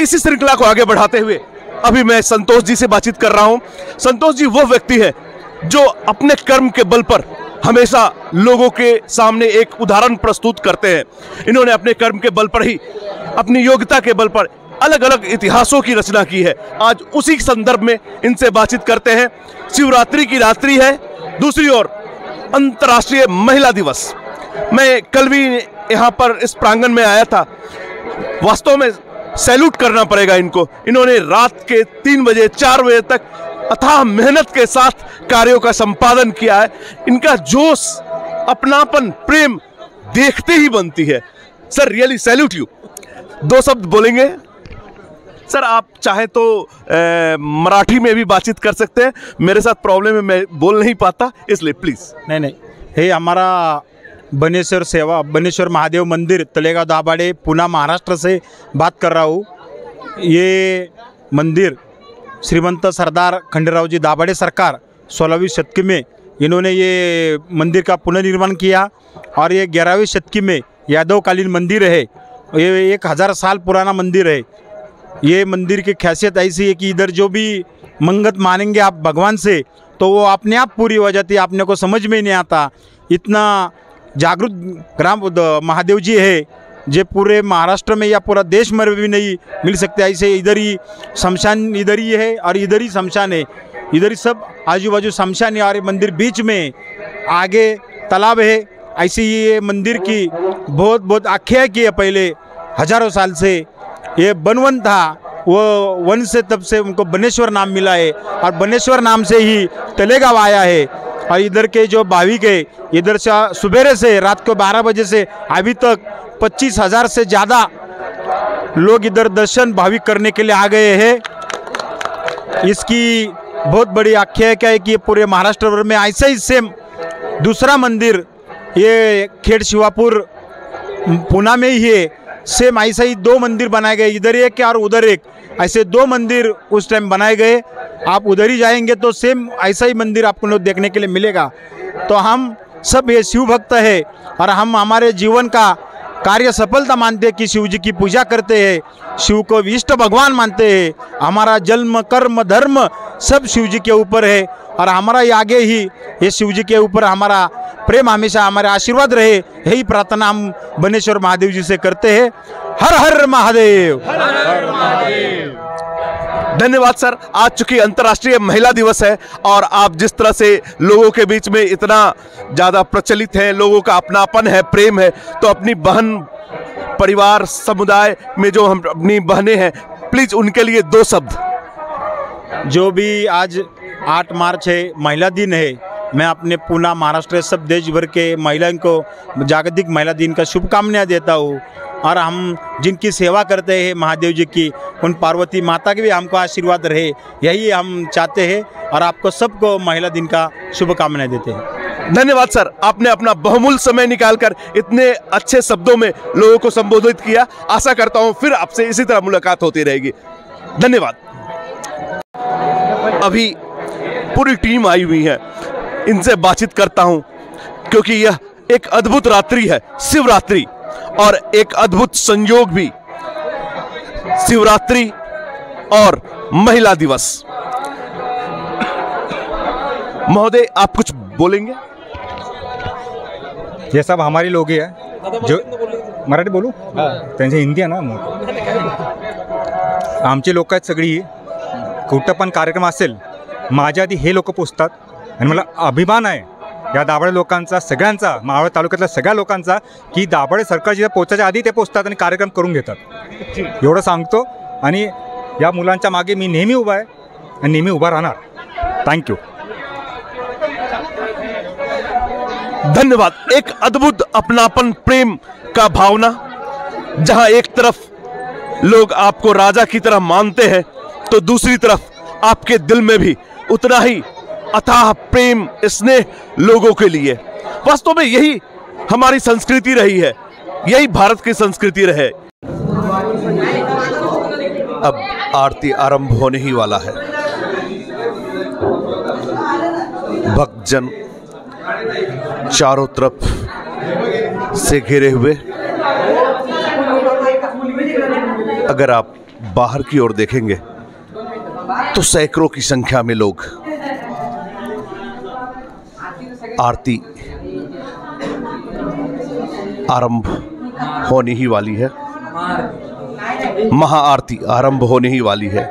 इसी श्रृंखला को आगे बढ़ाते हुए अभी मैं संतोष जी से बातचीत कर रहा हूं। संतोष जी वो व्यक्ति है जो अपने कर्म के बल पर हमेशा लोगों के सामने एक उदाहरण प्रस्तुत करते हैं। इन्होंने अपने कर्म के बल पर ही, अपनी योग्यता के बल पर अलग अलग इतिहासों की रचना की है। आज उसी संदर्भ में इनसे बातचीत करते हैं। शिवरात्रि की रात्रि है, दूसरी ओर अंतर्राष्ट्रीय महिला दिवस। मैं कल भी यहाँ पर इस प्रांगण में आया था। वास्तव में सैल्यूट करना पड़ेगा इनको। इन्होंने रात के 3 बजे 4 बजे तक अथाह मेहनत के साथ कार्यों का संपादन किया है। इनका जोश, अपनापन, प्रेम देखते ही बनती है। Sir really salute you. 2 शब्द बोलेंगे सर? आप चाहे तो मराठी में भी बातचीत कर सकते हैं। मेरे साथ प्रॉब्लम है, मैं बोल नहीं पाता, इसलिए प्लीज़। नहीं, हे हमारा बनेश्वर सेवा, बनेश्वर महादेव मंदिर, तलेगांव दाभाडे, पुणे, महाराष्ट्र से बात कर रहा हूँ। ये मंदिर श्रीमंत सरदार खंडेराव जी दाभाडे सरकार 16वीं शतकी में इन्होंने ये मंदिर का पुनर्निर्माण किया और ये 11वीं शतकी में यादवकालीन मंदिर है। ये 1000 साल पुराना मंदिर है। ये मंदिर की खासियत ऐसी है कि इधर जो भी मंगत मानेंगे आप भगवान से तो वो अपने आप पूरी हो जाती है, आपने को समझ में ही नहीं आता। इतना जागरूक ग्राम महादेव जी है जो पूरे महाराष्ट्र में या पूरा देश में भी नहीं मिल सकते। ऐसे इधर ही शमशान इधर ही है और इधर ही शमशान है, इधर ही सब आजू बाजू शमशान है और मंदिर बीच में आगे तालाब है। ऐसे ये मंदिर की बहुत आख्यायिकी है। पहले हजारों साल से ये बनवन था, वो वन से तब से उनको बनेश्वर नाम मिला है और बनेश्वर नाम से ही तलेगांव आया है। और इधर के जो भाविक है, इधर से सुबह से रात को 12 बजे से अभी तक 25,000 से ज़्यादा लोग इधर दर्शन भाविक करने के लिए आ गए हैं। इसकी बहुत बड़ी आख्यायिका है कि ये पूरे महाराष्ट्र भर में ऐसा ही सेम दूसरा मंदिर ये खेड़ शिवापुर पुणे में ही है। सेम ऐसा ही 2 मंदिर बनाए गए, इधर एक और उधर एक, ऐसे 2 मंदिर उस टाइम बनाए गए। आप उधर ही जाएंगे तो सेम ऐसा ही मंदिर आपको देखने के लिए मिलेगा। तो हम सब ये शिव भक्त है और हम हमारे जीवन का कार्य सफलता मानते हैं कि शिव जी की पूजा करते हैं, शिव को इष्ट भगवान मानते हैं। हमारा जन्म, कर्म, धर्म सब शिव जी के ऊपर है और हमारा ये आगे ही ये शिव जी के ऊपर हमारा प्रेम हमेशा हमारे आशीर्वाद रहे, यही प्रार्थना हम बनेश्वर महादेव जी से करते हैं। हर हर महादेव। हर हर महादेव। धन्यवाद सर। आज चूंकि अंतर्राष्ट्रीय महिला दिवस है और आप जिस तरह से लोगों के बीच में इतना ज़्यादा प्रचलित हैं, लोगों का अपनापन है, प्रेम है, तो अपनी बहन, परिवार, समुदाय में जो हम अपनी बहनें हैं, प्लीज़ उनके लिए 2 शब्द। जो भी आज 8 मार्च है, महिला दिन है, मैं अपने पुणे, महाराष्ट्र, सब देश भर के महिलाओं को जागतिक महिला दिन का शुभकामनाएं देता हूँ। और हम जिनकी सेवा करते हैं महादेव जी की, उन पार्वती माता के भी हमको आशीर्वाद रहे, यही हम चाहते हैं और आपको सबको महिला दिन का शुभकामनाएं देते हैं। धन्यवाद सर, आपने अपना बहुमूल्य समय निकालकर इतने अच्छे शब्दों में लोगों को संबोधित किया। आशा करता हूँ फिर आपसे इसी तरह मुलाकात होती रहेगी। धन्यवाद। अभी पूरी टीम आई हुई है, इनसे बातचीत करता हूं क्योंकि यह एक अद्भुत रात्रि है, शिवरात्रि, और एक अद्भुत संयोग भी, शिवरात्रि और महिला दिवस। महोदय आप कुछ बोलेंगे? ये सब हमारी लोग ही है जो मराठी बोलू, त्यांची हिंदी आहे ना, आमची लोक आहेत सगळी. कुठं पण कार्यक्रम असेल माझ्या आधी हे लोक पोचतात आणि मला अभिमान आहे या दाभाडे लोकांचा, सगळ्यांचा, मावळ तालुक्यातल्या सगळ्या लोकांचा, की दाभाडे सरकार जिथे पोचायच्या आधी ते पोचतात आणि कार्यक्रम करून घेतात. एवढं सांगतो आणि या मुलांच्या मागे मी नेहमी उभा आहे आणि नेहमी उभा राहणार. थँक्यू. धन्यवाद। एक अद्भुत अपनापन, प्रेम का भावना, जहां एक तरफ लोग आपको राजा की तरह मानते हैं तो दूसरी तरफ आपके दिल में भी उतना ही अथाह प्रेम, स्नेह लोगों के लिए। वास्तव में यही हमारी संस्कृति रही है, यही भारत की संस्कृति रहे। अब आरती आरंभ होने ही वाला है। भक्तजन चारों तरफ से घिरे हुए, अगर आप बाहर की ओर देखेंगे तो सैकड़ों की संख्या में लोग आरती आरंभ होने ही वाली है, महाआरती आरंभ होने ही वाली है।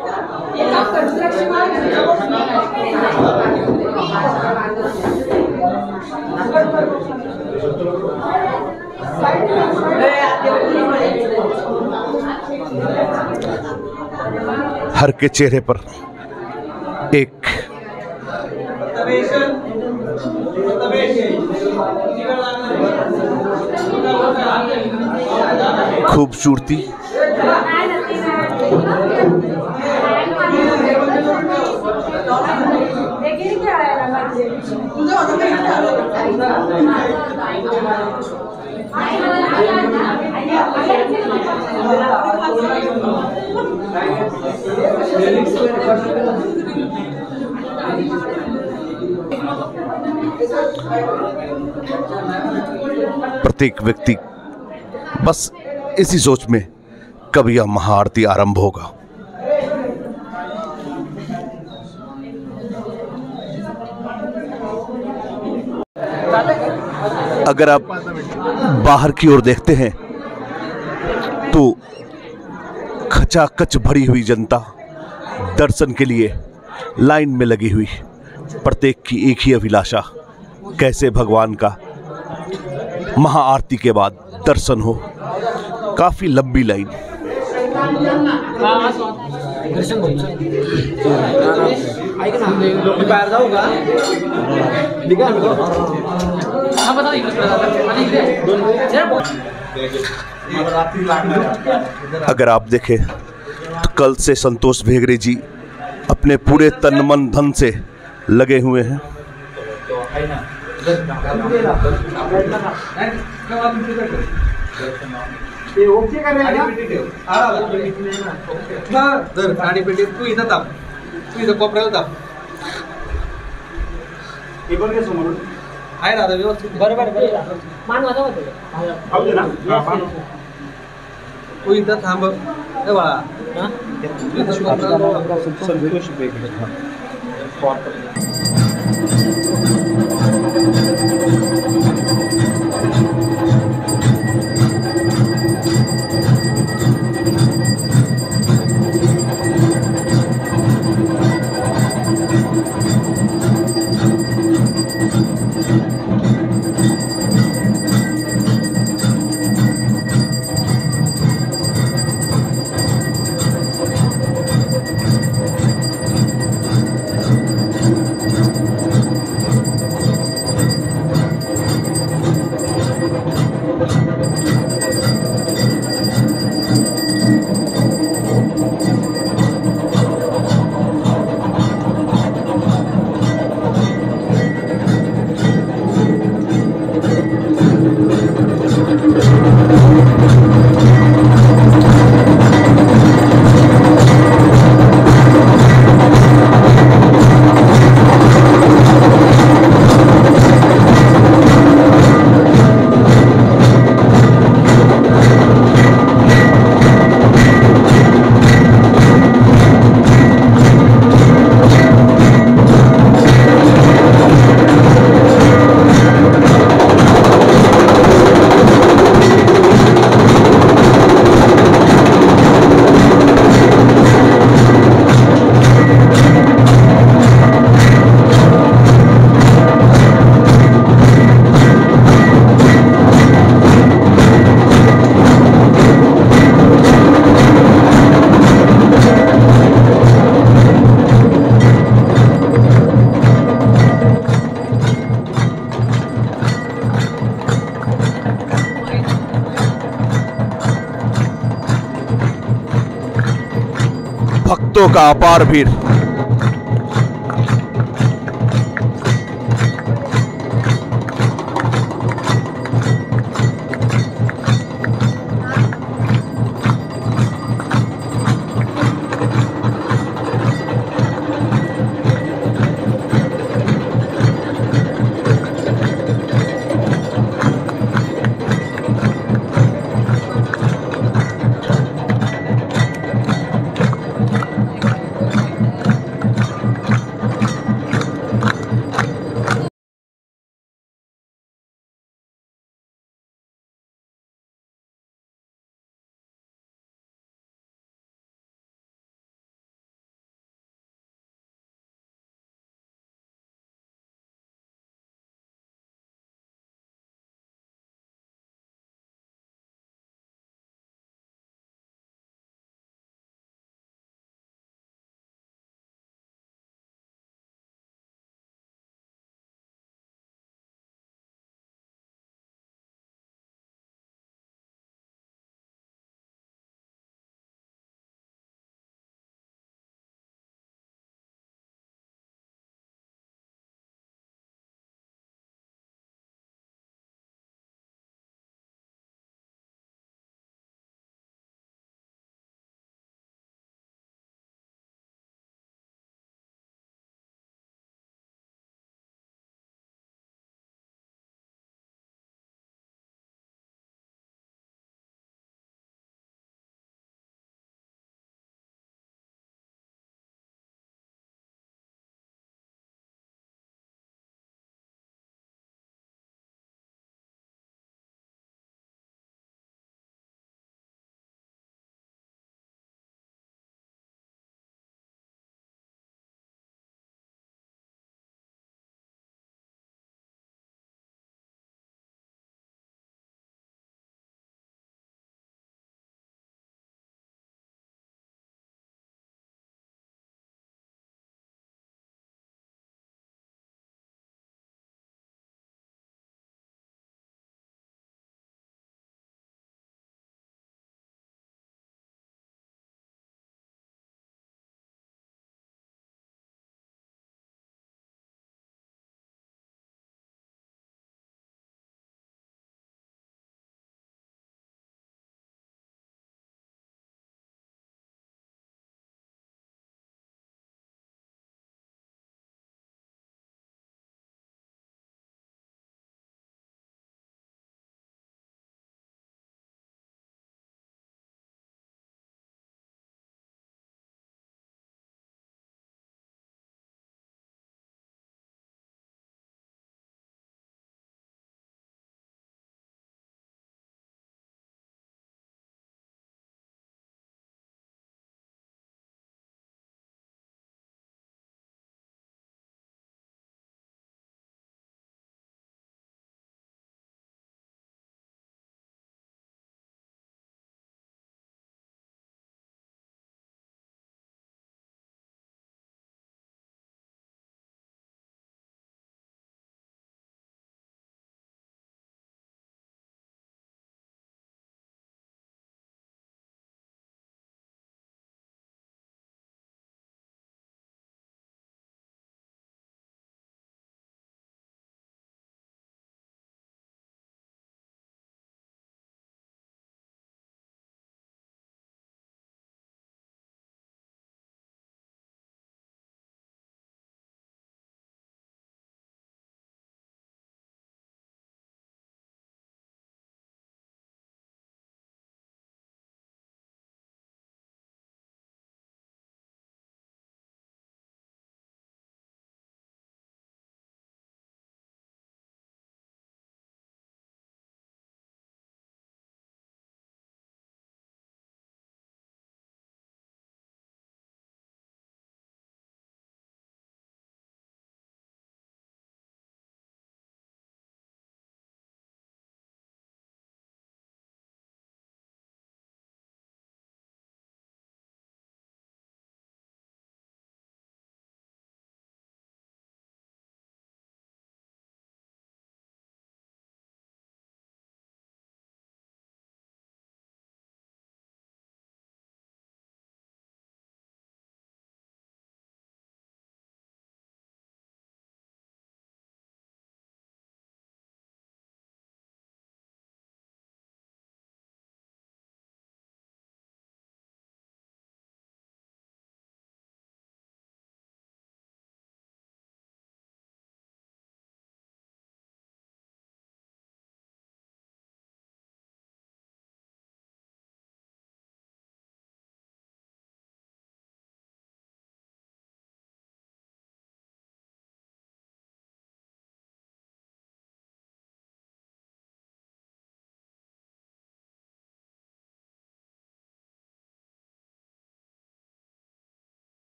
हर के चेहरे पर एक खूबसूरती, प्रत्येक व्यक्ति बस इसी सोच में कब यह महाआरती आरंभ होगा। अगर आप बाहर की ओर देखते हैं तो खचाखच भरी हुई जनता दर्शन के लिए लाइन में लगी हुई, प्रत्येक की एक ही अभिलाषा, कैसे भगवान का महाआरती के बाद दर्शन हो। काफी लंबी लाइन। अगर आप देखें तो कल से संतोष भेगड़े जी अपने पूरे तन मन धन से लगे हुए हैं। भक्तों का अपार भीड़।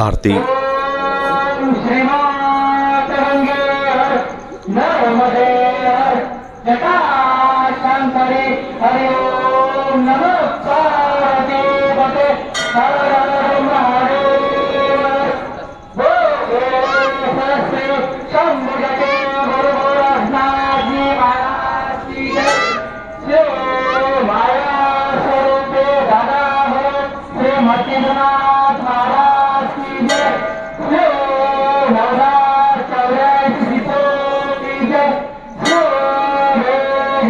आरती नर्मदे जटाशंकरे हरि ओम नमः पार्वतीपते हर हर महादेव भोगेश्वरस्य शंभुजते गुरुगोरखनाथजी महाराज की जय श्री माया स्वरूपे दादा भगत श्री मतिनाथ महाराज की जय श्री नवदास चौरासी की जय श्री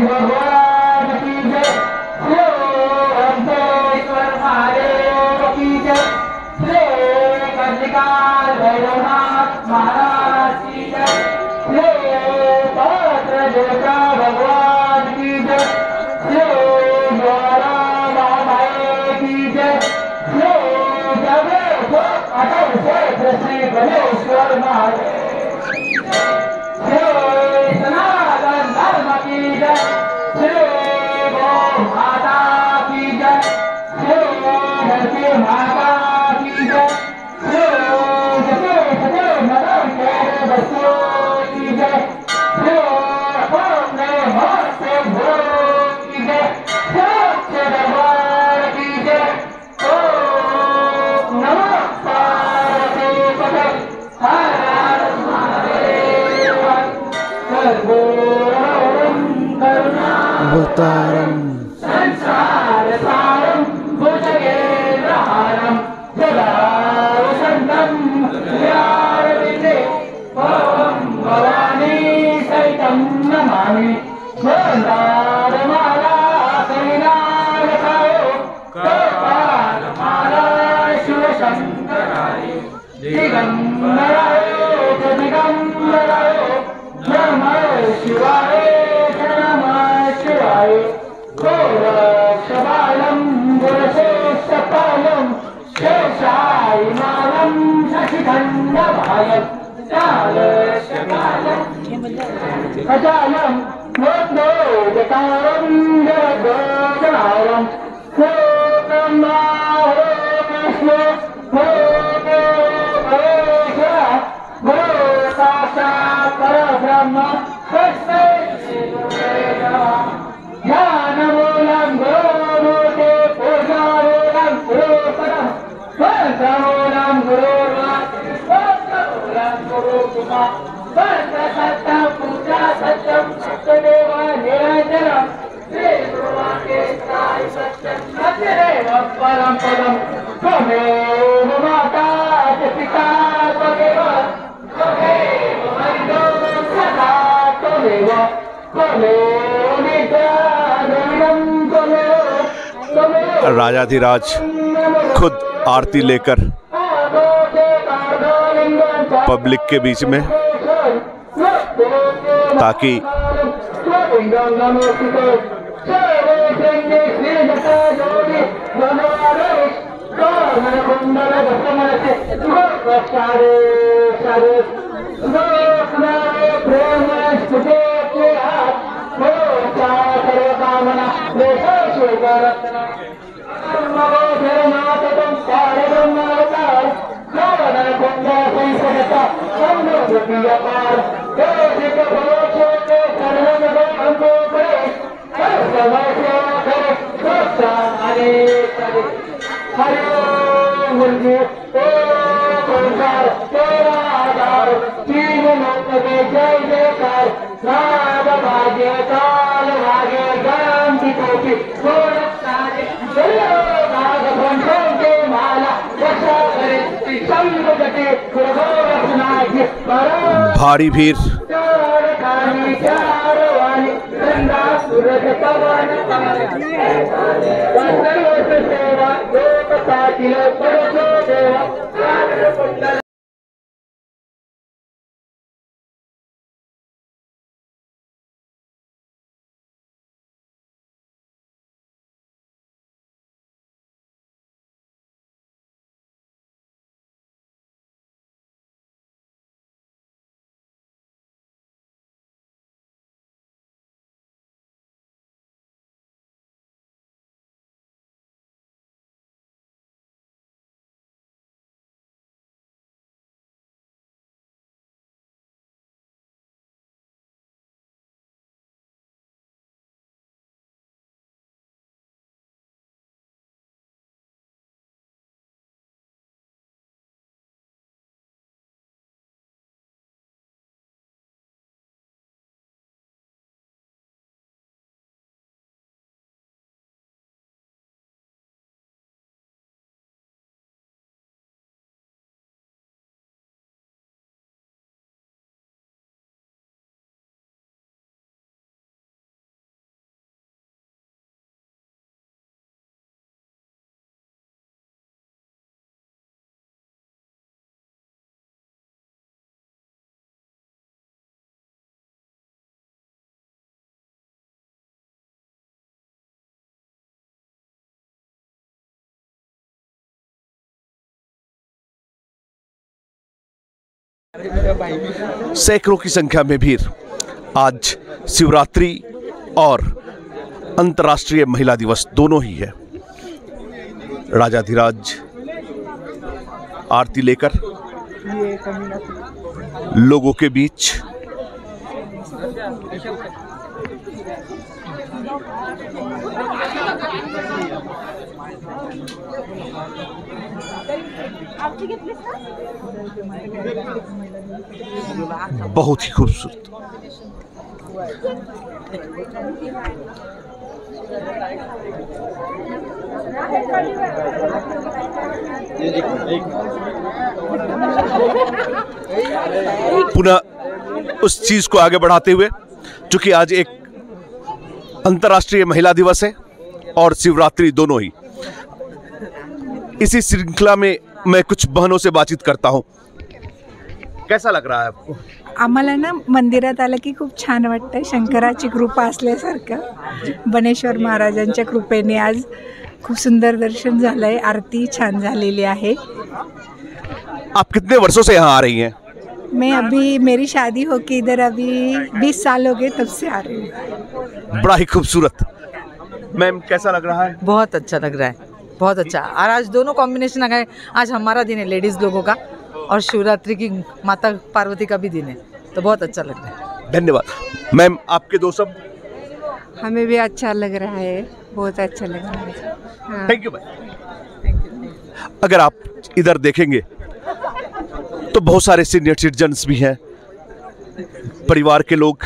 भगवान की जय श्री अंबेश्वर महादेव की जय श्री कंचिकाल भैरवनाथ महाराज की जय श्री पवित्र देवता भगवान की जय श्री ज्वाला मामाई की जय श्री जगत अटल क्षेत्र श्री गणेश्वर महादेव श्री सनातन धर्म की जय श्री गौ माता की जय श्री धरती माता की जय श्री जते सते नगर के बच्चों की जय श्री अपने हाथ से भोर की जय सच्चे दरबार की जय ओम नमः पार्वतीपते हर हर महादेव कर्पूरं करुणावतारं संसारसारं भुजगेन्द्रहारं सदा वसन्तं हृदयारविन्दे ॐ भवानी सहितं नमामि गोदारमाला कैलासकायो गोपालमाला शिवशङ्कराय दिगम्बराय च दिगम्बराय नमः शिवाय च नमः शिवाय गोरक्षपालं गुरशेषपालं शेषायमानं शशिखण्डभायं कालशकालं अजालं मोद्दोदकारं जगद्गोचरारं श्रीब्रह्माहरे विष्णु भूते महेश्वर गुरु साक्षात् परब्रह्म तस्मै श्रीगुरवे नमः ध्यानमूलं गुरोर्मूर्ते पूजामूलं गुरुपदं मंत्रमूलं गुरोर्वाक्यं मंत्रमूलं गुरुकुमार मंत्रसत्यं पूजा सत्यं सत्यमेव निरञ्जनं श्रीगुरुवाक्येष्टाय सत्यं सत्यमेव परं पदं त्वमेव माता च पिता त्वमेव त्वमेव वैद्यो सदा त्वमेव त्वमेव नित्यानन्दं त्वमेव राजाधिराज खुद आरती लेकर पब्लिक के बीच में, ताकि भारी भीड़ सैकड़ों की संख्या में भीड़ आज शिवरात्रि और अंतर्राष्ट्रीय महिला दिवस दोनों ही है। राजाधिराज आरती लेकर लोगों के बीच बहुत ही खूबसूरत। पुनः उस चीज को आगे बढ़ाते हुए, चूंकि आज एक अंतर्राष्ट्रीय महिला दिवस है और शिवरात्रि दोनों ही, इसी श्रृंखला में मैं कुछ बहनों से बातचीत करता हूं। कैसा लग रहा है आपको? आम्हाला ना मंदिरात आलं की खूप छान वाटतं। शंकराची कृपा असल्यासारखं बनेश्वर महाराजांच्या कृपेने आज खूप सुंदर दर्शन झालंय। आरती छान झालेली आहे। आप कितने वर्षों से यहाँ आ रही हैं? मेरी शादी हो के इधर अभी 20 साल हो गए, तब से आ रही हूँ। बड़ा ही खूबसूरत। मैम कैसा लग रहा है? बहुत अच्छा लग रहा है, बहुत अच्छा। और आज दोनों कॉम्बिनेशन आ गए। आज हमारा दिन है लेडीज़ लोगों का और शिवरात्रि की माता पार्वती का भी दिन है, तो बहुत अच्छा लग रहा है। धन्यवाद। मैम आपके दो शब्द? हमें भी अच्छा लग रहा है, बहुत अच्छा लग रहा है। Thank you ma'am. अगर आप इधर देखेंगे तो बहुत सारे सीनियर सिटीजन्स भी हैं, परिवार के लोग।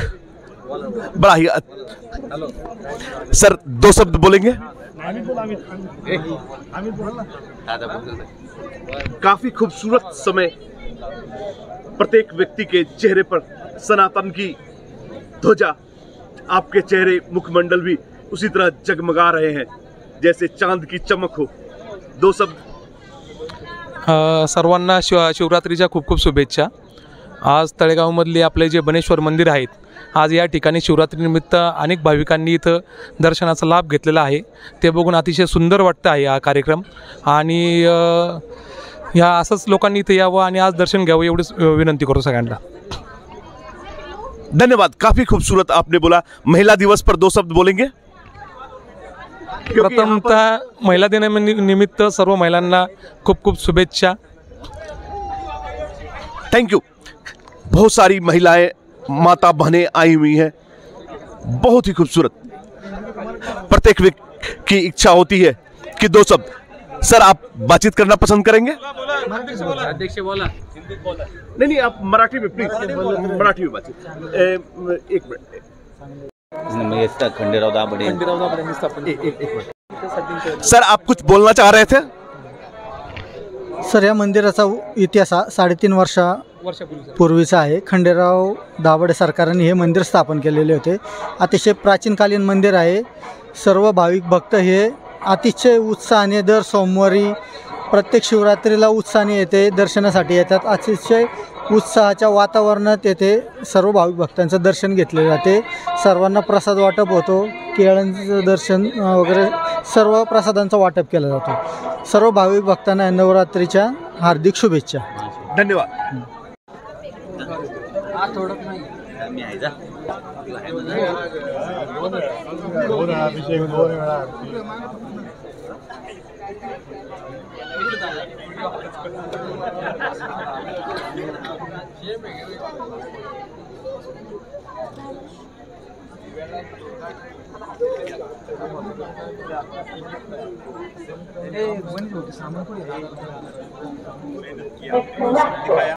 बड़ा ही सर दो शब्द बोलेंगे? काफी खूबसूरत समय, प्रत्येक व्यक्ति के चेहरे पर सनातन की ध्वजा, आपके चेहरे मुखमंडल भी उसी तरह जगमगा रहे हैं जैसे चांद की चमक हो। दो शब्द? सर्वांना शिवरात्रीच्या खूप खूप शुभेच्छा। आज तळेगावमधले आपले जे बनेश्वर मंदिर आहेत, आज या ठिकाणी शिवरात्रीनिमित्त अनेक भाविकांनी इथं दर्शनाचा लाभ घेतलेला आहे। ते बघून अतिशय सुंदर वाटतं आहे हा कार्यक्रम। आणि ह्या असंच लोकांनी इथं यावं आणि आज दर्शन घ्यावं एवढीच विनंती करू सगळ्यांना। धन्यवाद। काफी खूबसूरत आपने बोला। महिला दिवस पर दो शब्द बोलेंगे? प्रथमतः महिला दिनानिमित्त सर्व महिलांना खूप खूप शुभेच्छा। Thank you. बहुत सारी महिलाएं, माता बहनें आई हुई हैं, बहुत ही खूबसूरत। प्रत्येक व्यक्ति की इच्छा होती है कि दो शब्द। सर आप बातचीत करना पसंद करेंगे? अध्यक्ष बोला। नहीं आप मराठी में प्लीज, मराठी में बातचीत। एक मिनट। खंडेराव दाभाडे। सर आप कुछ बोलना चाह रहे थे? सर या मंदिराचा इतिहास 3.5 वर्षापूर्वीचा आहे। खंडेराव दाभाडे सरकारने हे मंदिर स्थापन केलेले होते। अतिशय प्राचीनकालीन मंदिर आहे। सर्व भाविक भक्त हे अतिशय उत्साहाने दर सोमवारी प्रत्येक शिवरात्रीला उत्साहाने येते, दर्शनासाठी येतात। अतिशय उत्साहाच्या वातावरणात येथे सर्व भाविक भक्तांचं दर्शन घेतले जाते। सर्वांना प्रसाद वाटप होतो, केळांचं दर्शन वगैरे सर्व प्रसादांचं वाटप केलं जातं। सर्व भाविक भक्तांना नवरात्रीच्या हार्दिक शुभेच्छा। धन्यवाद।